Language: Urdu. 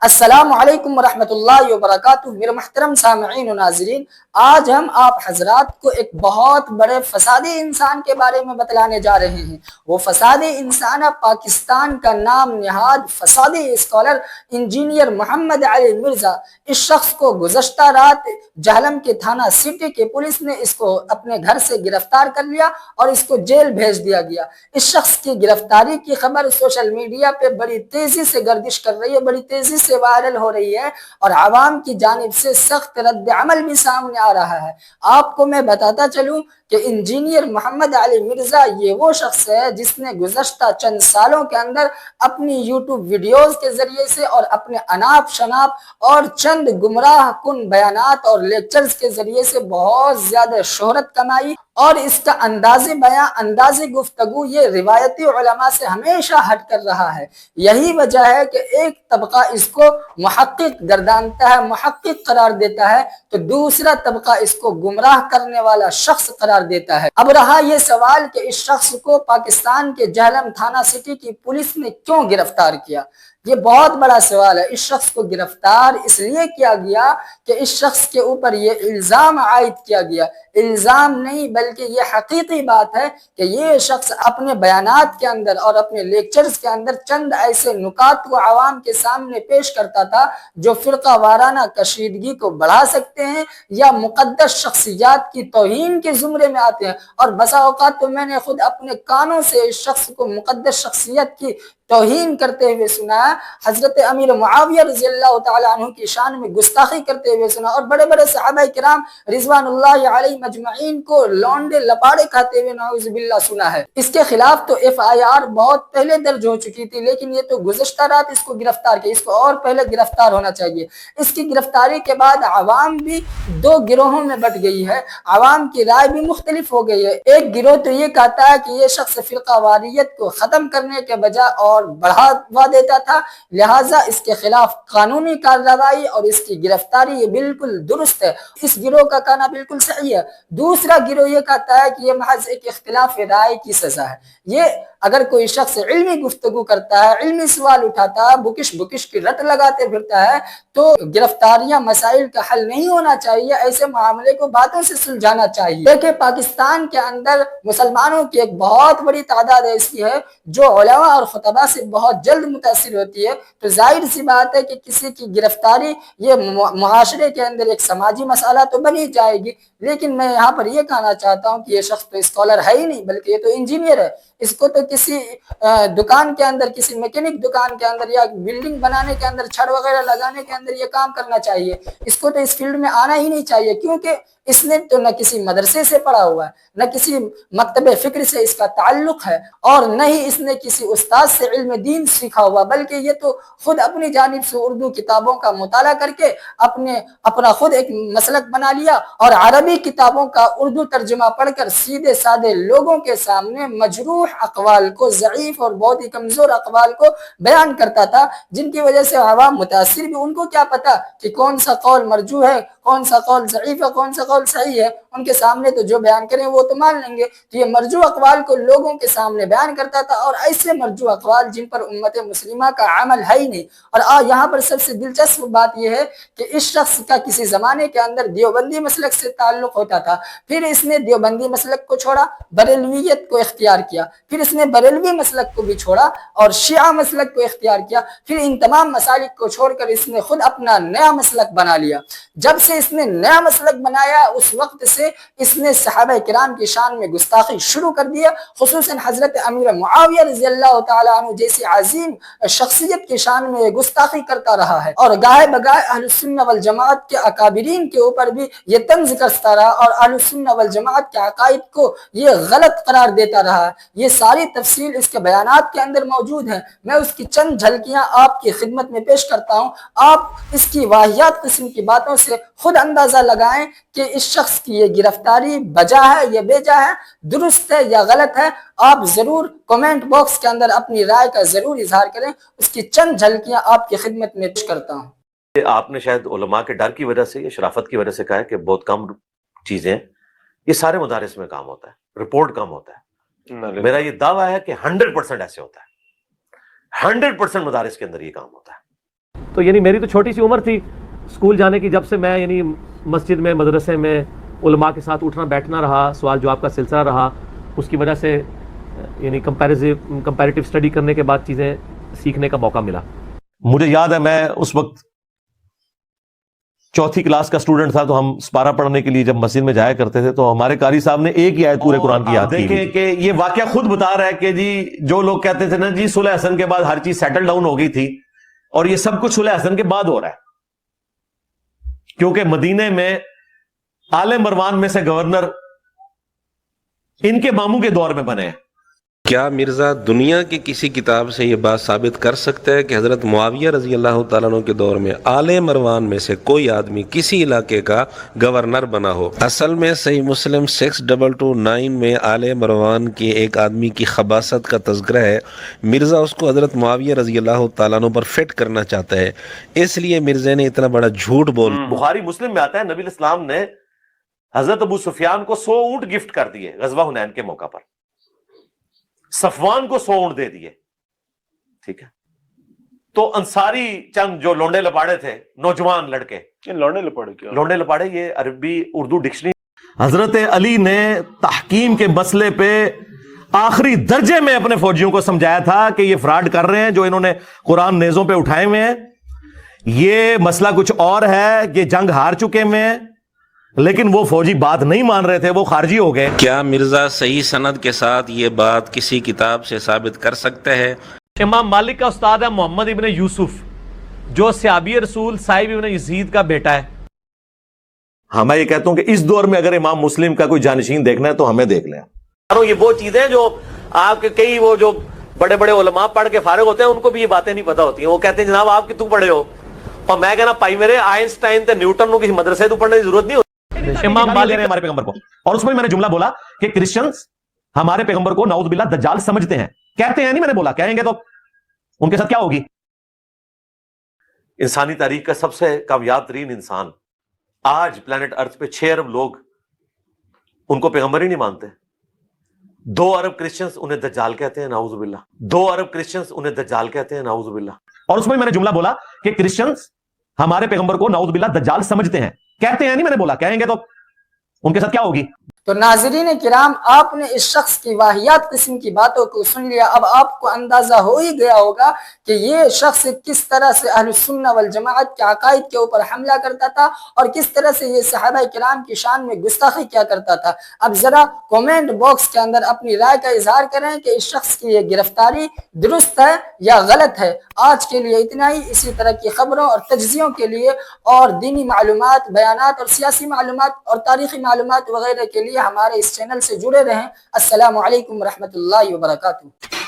السلام علیکم ورحمۃ اللہ وبرکاتہ۔ میرے محترم سامعین و ناظرین، آج ہم آپ حضرات کو ایک بہت بڑے فسادی انسان کے بارے میں بتلانے جا رہے ہیں۔ وہ فسادی انسان پاکستان کا نام نہاد فسادی اسکالر انجینئر محمد علی مرزا۔ اس شخص کو گزشتہ رات جہلم کے تھانہ سٹی کے پولیس نے اس کو اپنے گھر سے گرفتار کر لیا اور اس کو جیل بھیج دیا گیا۔ اس شخص کی گرفتاری کی خبر سوشل میڈیا پہ بڑی تیزی سے گردش کر رہی ہے، بڑی تیزی سے وائرل ہو رہی ہے اور عوام کی جانب سے سخت رد عمل بھی سامنے آ رہا ہے۔ آپ کو میں بتاتا چلوں کہ انجینئر محمد علی مرزا یہ وہ شخص ہے جس نے گزشتہ چند سالوں کے اندر اپنی یوٹیوب ویڈیوز کے ذریعے سے اور اپنے اناپ شناپ اور چند گمراہ کن بیانات اور لیکچرز کے ذریعے سے بہت زیادہ شہرت کمائی، اور اس کا انداز بیان، انداز گفتگو یہ روایتی علماء سے ہمیشہ ہٹ کر رہا ہے۔ یہی وجہ ہے کہ ایک طبقہ اس کو محقق گردانتا ہے، محقق قرار دیتا ہے، تو دوسرا طبقہ اس کو گمراہ کرنے والا شخص قرار دیتا ہے۔ اب رہا یہ سوال کہ اس شخص کو پاکستان کے جہلم تھانہ سٹی کی پولیس نے کیوں گرفتار کیا؟ یہ بہت بڑا سوال ہے۔ اس شخص کو گرفتار اس لیے کیا گیا کہ اس شخص کے اوپر یہ الزام عائد کیا گیا، الزام نہیں بلکہ یہ حقیقی بات ہے کہ یہ شخص اپنے بیانات کے اندر اور اپنے لیکچرز کے اندر چند ایسے نکات کو عوام کے سامنے پیش کرتا تھا جو فرقہ وارانہ کشیدگی کو بڑھا سکتے ہیں یا مقدس شخصیات کی توہین کے زمرے میں آتے ہیں، اور بسا اوقات تو میں نے خود اپنے کانوں سے اس شخص کو مقدس شخصیت کی توہین کرتے ہوئے سنا، حضرت امیر معاویہ رضی اللہ تعالیٰ عنہ کی شان میں گستاخی کرتے ہوئے سنا، اور بڑے بڑے صحابہ کرام رضوان اللہ علیہ مجمعین کو لونڈے لپاڑے کھاتے ہوئے نعوذ باللہ سنا ہے۔ اس کے خلاف تو FIR بہت پہلے درج ہو چکی تھی، لیکن یہ تو گزشتہ رات اس کو گرفتار کیا، اس کو اور پہلے گرفتار ہونا چاہیے۔ اس کی گرفتاری کے بعد عوام بھی دو گروہوں میں بٹ گئی ہے، عوام کی رائے بھی مختلف ہو گئی ہے۔ ایک گروہ تو یہ کہتا ہے کہ یہ شخص فرقہ واریت کو ختم کرنے کے بجائے اور بڑھاوا دیتا تھا، لہٰذا اس کے خلاف قانونی کارروائی اور اس کی گرفتاری یہ بالکل درست ہے۔ اس گروہ کا کہنا بالکل صحیح ہے۔ دوسرا گروہ یہ کہتا ہے کہ یہ محض ایک اختلاف رائے کی سزا ہے۔ یہ اگر کوئی شخص علمی گفتگو کرتا ہے، علمی سوال اٹھاتا ہے، بکش بکش کی رٹ لگاتے پھرتا ہے، تو گرفتاریاں مسائل کا حل نہیں ہونا چاہیے، ایسے معاملے کو باتوں سے سلجھانا چاہیے۔ دیکھیں پاکستان کے اندر مسلمانوں کی ایک بہت بڑی تعداد ایسی ہے جو علماء اور خطباء سے بہت جلد متاثر ہوتی ہے، تو ظاہر سی بات ہے کہ کسی کی گرفتاری یہ معاشرے کے اندر ایک سماجی مسئلہ تو بنی جائے گی۔ لیکن میں یہاں پر یہ کہنا چاہتا ہوں کہ یہ شخص تو اسکالر ہے ہی نہیں، بلکہ یہ تو انجینئر ہے۔ اس کو تو کسی دکان کے اندر، کسی میکینک دکان کے اندر یا بلڈنگ بنانے کے اندر، چھڑ وغیرہ لگانے کے اندر یہ کام کرنا چاہیے۔ اس کو تو اس فیلڈ میں آنا ہی نہیں چاہیے، کیونکہ اس نے تو نہ کسی مدرسے سے پڑھا ہوا ہے، نہ کسی مکتب فکر سے اس کا تعلق ہے، اور نہ ہی اس نے کسی استاد سے علم دین سیکھا ہوا، بلکہ یہ تو خود اپنی جانب سے اردو کتابوں کا مطالعہ کر کے اپنا خود ایک مسلک بنا لیا، اور عربی کتابوں کا اردو ترجمہ پڑھ کر سیدھے سادے لوگوں کے سامنے مجروح اقوال کو، ضعیف اور بہت ہی کمزور اقوال کو بیان کرتا تھا، جن کی وجہ سے عوام متاثر بھی۔ ان کو کیا پتا کہ کون سا قول مرجوح ہے، کون سا قول ضعیف ہے، کون سا قول صحیح ہے؟ ان کے سامنے تو جو بیان کریں وہ تو مان لیں گے۔ تو یہ مرجوح اقوال کو لوگوں کے سامنے بیان کرتا تھا، اور ایسے مرجوح اقوال جن پر امت مسلمہ کا عمل ہے ہی نہیں۔ اور یہاں پر سب سے دلچسپ بات یہ ہے کہ اس شخص کا کسی زمانے کے اندر دیوبندی مسلک سے تعلق ہوتا تھا، پھر اس نے دیوبندی مسلک کو چھوڑا، بریلویت کو اختیار کیا، پھر اس نے بریلوی مسلک کو بھی چھوڑا اور شیعہ مسلک کو اختیار کیا، پھر ان تمام مسالک کو چھوڑ کر اس نے خود اپنا نیا مسلک بنا لیا۔ جب سے اس نے نیا مسلک بنایا، اس وقت سے اس نے صحابہ کرام کی شان میں گستاخی شروع کر دیا، خصوصاً حضرت امیر معاویہ رضی اللہ تعالیٰ عنہ جیسی عظیم شخصیت کی شان میں گستاخی کرتا رہا ہے، اور گاہے بگاہے اہل السنہ والجماعت کے اکابرین کے اوپر بھی یہ طنز کرتا رہا، اور اہل السنہ والجماعت کے عقائد کو یہ غلط قرار دیتا رہا۔ یہ ساری تفصیل اس کے بیانات کے اندر موجود ہے، میں اس کی چند جھلکیاں آپ کی خدمت میں پیش کرتا ہوں۔ آپ اس کی واہیات قسم کی باتوں سے خود اندازہ لگائیں کہ اس شخص کی یہ گرفتاری بجا ہے یا بے جا ہے، درست ہے یا غلط ہے۔ آپ ضرور کومنٹ باکس کے اندر اپنی رائے کا ضرور اظہار کریں، اس کی چند جھلکیاں آپ کی خدمت میں پیش کرتا ہوں۔ آپ نے شاید علماء کے ڈر کی وجہ سے یا شرافت کی وجہ سے کہا ہے کہ بہت کم چیزیں، یہ سارے مدارس میں کام ہوتا ہے، رپورٹ کم ہوتا ہے۔ میرا یہ دعویٰ ہے کہ 100% ایسے ہوتا ہے، 100% مدارس کے اندر یہ کام ہوتا ہے۔ تو یعنی میری تو چھوٹی سی عمر تھی اسکول جانے کی، جب سے میں یعنی مسجد میں مدرسے میں علماء کے ساتھ اٹھنا بیٹھنا رہا، سوال جواب کا سلسلہ رہا، اس کی وجہ سے یعنی کمپیریٹیو اسٹڈی کرنے کے بعد چیزیں سیکھنے کا موقع ملا. مجھے یاد ہے میں اس وقت چوتھی کلاس کا اسٹوڈنٹ تھا، تو ہم سپارہ پڑھنے کے لیے جب مسجد میں جایا کرتے تھے تو ہمارے قاری صاحب نے ایک ہی آیت پورے قرآن کی یاد کی. دیکھیں کہ یہ واقعہ خود بتا رہا ہے کہ جی جو لوگ کہتے تھے نا جی صلح حسن کے بعد ہر چیز سیٹل ڈاؤن ہو گئی تھی، اور یہ سب کچھ صلح حسن کے بعد ہو رہا ہے، کیونکہ مدینے میں آل مروان میں سے گورنر ان کے ماموں کے دور میں بنے ہیں. کیا مرزا دنیا کی کسی کتاب سے یہ بات ثابت کر سکتا ہے کہ حضرت معاویہ رضی اللہ تعالیٰ عنہ کے دور میں آل مروان میں سے کوئی آدمی کسی علاقے کا گورنر بنا ہو؟ اصل میں صحیح مسلم 6229 میں آل مروان کے ایک آدمی کی خباثت کا تذکرہ ہے. مرزا اس کو حضرت معاویہ رضی اللہ تعالیٰ عنہ پر فٹ کرنا چاہتا ہے، اس لیے مرزا نے اتنا بڑا جھوٹ بول. بخاری مسلم میں آتا ہے نبی الاسلام نے حضرت ابو سفیان کو 100 اونٹ گفٹ کر دیے غزوہ حنین کے موقع پر، صفوان کو 100 اونٹ دے دیے. ٹھیک ہے، تو انصاری چند جو لونڈے لپاڑے تھے، نوجوان لڑکے، لونڈے لپاڑے یہ عربی اردو ڈکشنری. حضرت علی نے تحکیم کے مسئلے پہ آخری درجے میں اپنے فوجیوں کو سمجھایا تھا کہ یہ فراڈ کر رہے ہیں جو انہوں نے قرآن نیزوں پہ اٹھائے ہوئے ہیں، یہ مسئلہ کچھ اور ہے، یہ جنگ ہار چکے ہوئے ہیں. لیکن وہ فوجی بات نہیں مان رہے تھے، وہ خارجی ہو گئے. کیا مرزا صحیح سند کے ساتھ یہ بات کسی کتاب سے ثابت کر سکتا ہے؟ امام مالک کا استاد ہے محمد ابن یوسف، جو صحابی رسول صاحب ابن یزید کا بیٹا ہے. ہاں میں یہ کہتا ہوں کہ اس دور میں اگر امام مسلم کا کوئی جانشین دیکھنا ہے تو ہمیں دیکھ لیں. یہ وہ چیزیں جو آپ کے کئی وہ جو بڑے بڑے علماء پڑھ کے فارغ ہوتے ہیں ان کو بھی یہ باتیں نہیں پتا ہوتی ہیں. وہ کہتے ہیں جناب آپ تو پڑھے ہو، اور میں کہنا پائی میرے آئنسٹائن تے نیوٹن کو کسی مدرسے تو پڑھنے کی ضرورت نہیں ہوتی. امام مالک ہمارے پیغمبر کو، اور اس میں میں نے جملہ بولا کہ کرسچنز ہمارے پیغمبر کو نعوذ باللہ دجال سمجھتے ہیں. کہتے ہیں نہیں، میں نے بولا کہیں گے تو ان کے ساتھ کیا ہوگی. انسانی تاریخ کا سب سے کامیاب ترین انسان آج پلانٹ ارتھ پہ 6 ارب لوگ ان کو پیغمبر ہی نہیں مانتے. 2 ارب کرسچنز انہیں دجال کہتے ہیں نعوذ باللہ. 2 ارب کرسچنز انہیں دجال کہتے ہیں نعوذ باللہ. اور اس میں نے جملہ بولا کہ کرسچنز ہمارے پیغمبر کو نعوذ باللہ دجال سمجھتے ہیں. کہتے ہیں نہیں، میں نے بولا کہیں گے تو ان کے ساتھ کیا ہوگی. تو ناظرین کرام، آپ نے اس شخص کی واہیات قسم کی باتوں کو سن لیا. اب آپ کو اندازہ ہو ہی گیا ہوگا کہ یہ شخص کس طرح سے اہل السنہ والجماعت کے عقائد کے اوپر حملہ کرتا تھا اور کس طرح سے یہ صحابہ کرام کی شان میں گستاخی کیا کرتا تھا. اب ذرا کومنٹ باکس کے اندر اپنی رائے کا اظہار کریں کہ اس شخص کی یہ گرفتاری درست ہے یا غلط ہے. آج کے لیے اتنا ہی. اسی طرح کی خبروں اور تجزیوں کے لیے اور دینی معلومات، بیانات اور سیاسی معلومات اور تاریخی معلومات وغیرہ کے لیے ہمارے اس چینل سے جڑے رہیں. السلام علیکم ورحمۃ اللہ وبرکاتہ.